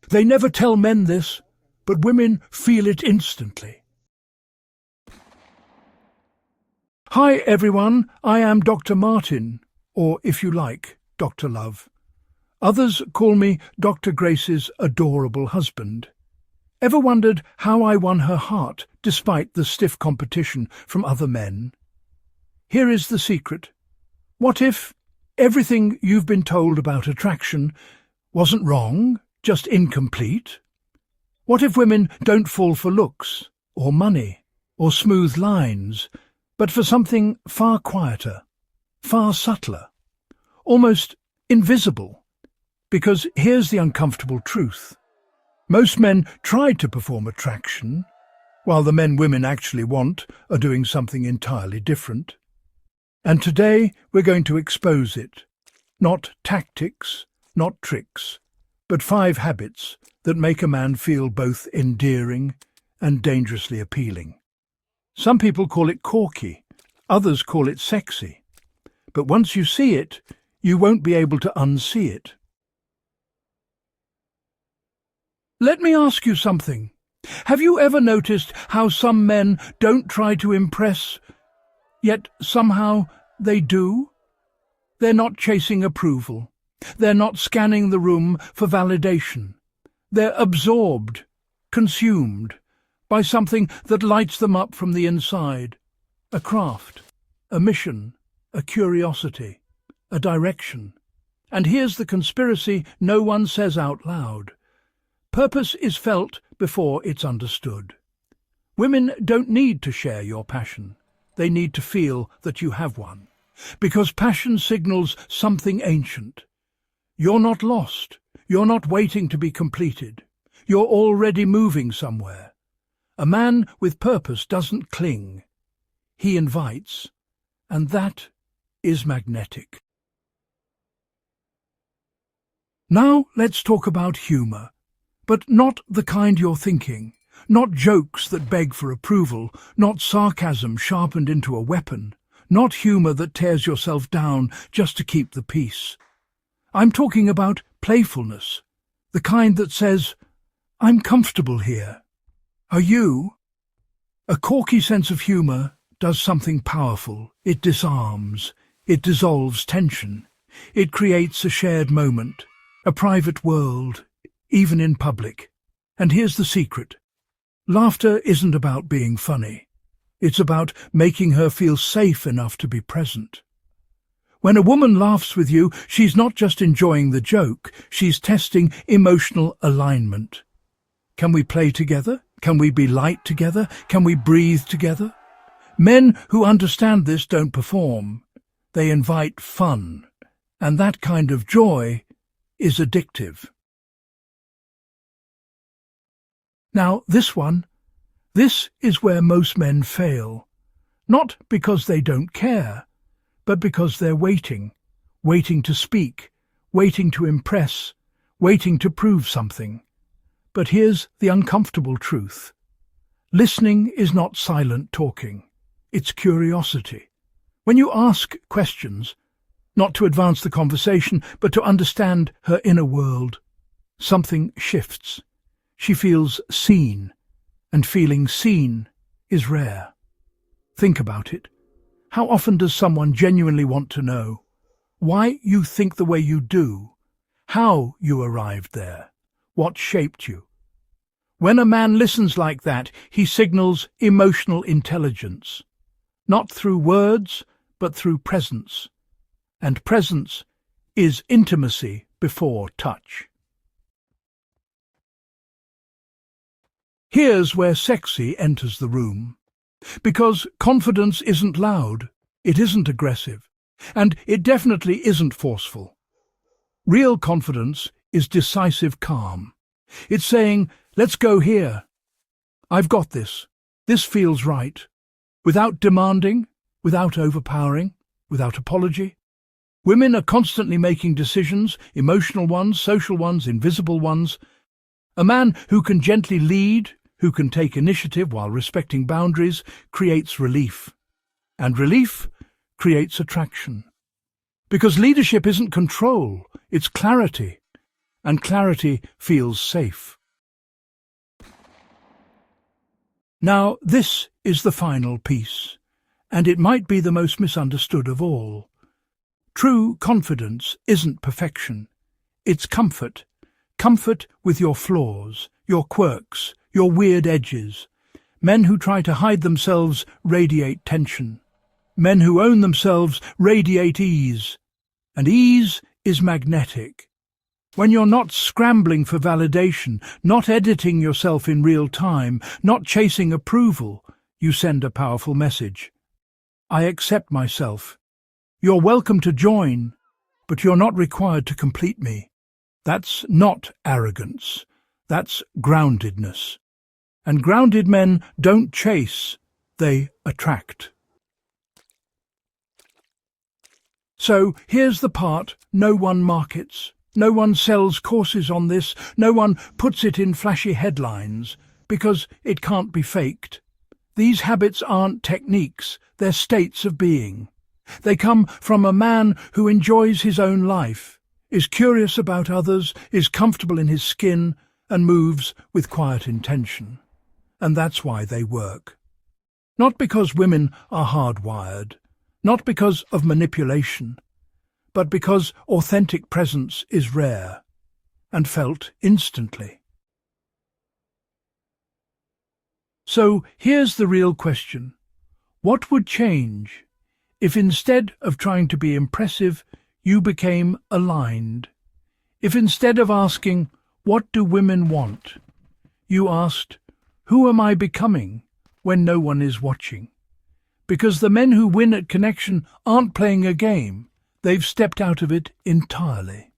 They never tell men this, but women feel it instantly. Hi everyone, I am Dr. Martin, or if you like, Dr. Love. Others call me Dr. Grace's adorable husband. Ever wondered how I won her heart despite the stiff competition from other men? Here is the secret. What if everything you've been told about attraction wasn't wrong, just incomplete? What if women don't fall for looks, or money, or smooth lines, but for something far quieter, far subtler, almost invisible? Because here's the uncomfortable truth. Most men try to perform attraction, while the men women actually want are doing something entirely different. And today we're going to expose it. Not tactics, not tricks, but 5 habits that make a man feel both endearing and dangerously appealing. Some people call it corky, others call it sexy. But once you see it, you won't be able to unsee it. Let me ask you something. Have you ever noticed how some men don't try to impress, yet somehow they do? They're not chasing approval. They're not scanning the room for validation. They're absorbed, consumed, by something that lights them up from the inside. A craft, a mission, a curiosity, a direction. And here's the conspiracy no one says out loud. Purpose is felt before it's understood. Women don't need to share your passion. They need to feel that you have one. Because passion signals something ancient. You're not lost. You're not waiting to be completed. You're already moving somewhere. A man with purpose doesn't cling. He invites, and that is magnetic. Now let's talk about humour, but not the kind you're thinking. Not jokes that beg for approval, not sarcasm sharpened into a weapon, not humour that tears yourself down just to keep the peace. I'm talking about playfulness, the kind that says, I'm comfortable here. Are you? A corky sense of humour does something powerful. It disarms, it dissolves tension, it creates a shared moment, a private world, even in public. And here's the secret. Laughter isn't about being funny. It's about making her feel safe enough to be present. When a woman laughs with you, she's not just enjoying the joke, she's testing emotional alignment. Can we play together? Can we be light together? Can we breathe together? Men who understand this don't perform. They invite fun. And that kind of joy is addictive. Now, this is where most men fail. Not because they don't care, but because they're waiting to speak, waiting to impress, waiting to prove something. But here's the uncomfortable truth. Listening is not silent talking. It's curiosity. When you ask questions, not to advance the conversation, but to understand her inner world, something shifts. She feels seen, and feeling seen is rare. Think about it. How often does someone genuinely want to know why you think the way you do, how you arrived there, what shaped you? When a man listens like that, he signals emotional intelligence, not through words, but through presence. And presence is intimacy before touch. Here's where sexy enters the room. Because confidence isn't loud, it isn't aggressive, and it definitely isn't forceful. Real confidence is decisive calm. It's saying, let's go here. I've got this. This feels right. Without demanding, without overpowering, without apology. Women are constantly making decisions, emotional ones, social ones, invisible ones. A man who can gently lead, who can take initiative while respecting boundaries, creates relief. And relief creates attraction. Because leadership isn't control, it's clarity. and clarity feels safe. Now, this is the final piece, and it might be the most misunderstood of all. True confidence isn't perfection. It's comfort. Comfort with your flaws, your quirks, your weird edges. Men who try to hide themselves radiate tension. Men who own themselves radiate ease. And ease is magnetic. When you're not scrambling for validation, not editing yourself in real time, not chasing approval, you send a powerful message. I accept myself. You're welcome to join, but you're not required to complete me. That's not arrogance. That's groundedness. And grounded men don't chase, they attract. So here's the part no one markets. No one sells courses on this, no one puts it in flashy headlines, because it can't be faked. These habits aren't techniques, they're states of being. They come from a man who enjoys his own life, is curious about others, is comfortable in his skin, and moves with quiet intention. And that's why they work. Not because women are hardwired, not because of manipulation, but because authentic presence is rare and felt instantly. So here's the real question. What would change if instead of trying to be impressive, you became aligned? If instead of asking, what do women want, you asked, who am I becoming when no one is watching? Because the men who win at connection aren't playing a game. They've stepped out of it entirely.